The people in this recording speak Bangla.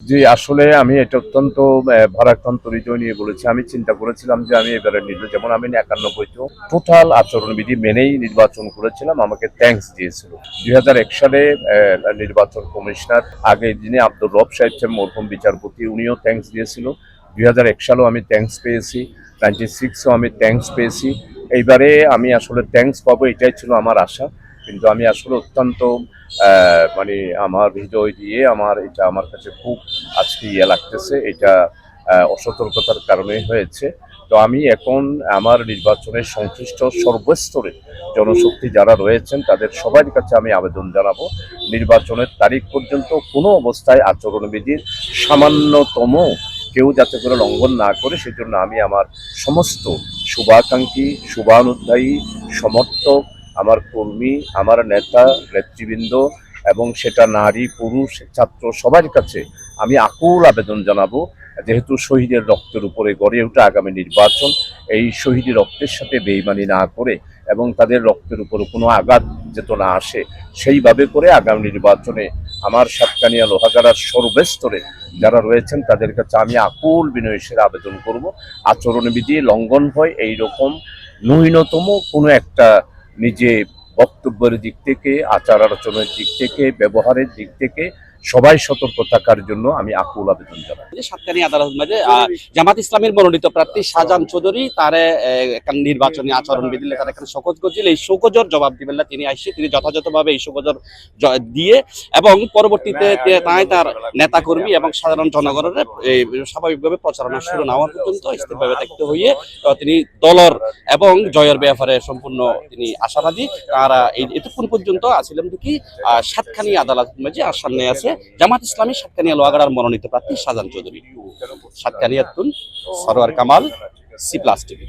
জি, আসলে আমি এটা অত্যন্ত ভারাক্রান্ত হৃদয় নিয়ে বলেছি। আমি চিন্তা করেছিলাম যে আমি এবারে যেমন আমি ৯১ টো টোটাল আচরণবিধি মেনেই নির্বাচন করেছিলাম। আমাকে থ্যাঙ্কস দিয়েছিল। ২০০১ সালে নির্বাচন কমিশনার আগের দিনে আব্দুর রব সাহেব ছিলেন মরহুম বিচারপতি, উনিও থ্যাঙ্কস দিয়েছিল। ২০০১ সালেও আমি থ্যাঙ্কস পেয়েছি। 96 ও আমি থ্যাঙ্কস পেয়েছি। এইবারে আমি আসলে থ্যাঙ্কস পাবো এটাই ছিল আমার আশা। কিন্তু আমি আসলে অত্যন্ত মানে আমার হৃদয় দিয়ে এটা আমার কাছে খুব আজকে লাগতেছে। এটা অসতর্কতার কারণে হয়েছে। তো আমি এখন আমার নির্বাচনের সংশ্লিষ্ট সর্বস্তরে জনশক্তি যারা রয়েছেন তাদের সবার কাছে আমি আবেদন জানাবো, নির্বাচনের তারিখ পর্যন্ত কোনো অবস্থায় আচরণবিধির সামান্যতম কেউ যাতে করে লঙ্ঘন না করে সেজন্য আমি আমার সমস্ত শুভাকাঙ্ক্ষী, শুভানুধ্যায়ী, সমর্থক, আমার কর্মী, আমার নেতা নেতৃবৃন্দ এবং সেটা নারী পুরুষ ছাত্র সবার কাছে আমি আকুল আবেদন জানাবো, যেহেতু শহীদের রক্তের উপরে গড়ে ওঠা আগামী নির্বাচন, এই শহীদের রক্তের সাথে বেইমানি না করে এবং তাদের রক্তের উপর কোনো আঘাত যেন না আসে সেইভাবে করে আগামী নির্বাচনে আমার সাতকানিয়া লোহাগাড়ার সর্বস্তরে যারা রয়েছেন তাদের কাছে আমি আকুল বিনয়ের আবেদন করব, আচরণবিধি লঙ্ঘন হয় এইরকম ন্যূনতম কোনো একটা নিজে বক্তব্যের দিক থেকে, আচার আলোচনার দিক থেকে, ব্যবহারের দিক থেকে সবাই সতর্ক থাকার জন্য আমি আকুল আবেদন জানাই। সাতকানিয়া আদালত মাঝে জামাত ইসলামের মনোনীত প্রার্থী শাহজাহান চৌধুরী তারে একটা নির্বাচনী আচরণ বিধিলে তার এখানে শোকজ করছিল, এই শোকজের জবাব দিবেন না তিনি আসছে, তিনি যথাযথভাবে এই শোকজর দিয়ে এবং পরবর্তীতে তার নেতাকর্মী এবং সাধারণ জনগণের স্বাভাবিকভাবে প্রচারণা শুরু না হওয়া পর্যন্ত স্থিরভাবে দেখতে হইয়ে তিনি দলর এবং জয়ের ব্যাপারে সম্পূর্ণ তিনি আশাবাদী। তারা এতক্ষণ পর্যন্ত আসছিলেন কি সাতকানিয়া আদালত মাঝে আর সামনে আছে জামাত ইসলামী সাতকানিয়া লোহাগাড়ার মনোনীত প্রার্থী শাহজাহান চৌধুরী। সাতকানিয়াতুন Sarwar Kamal, C plus TV.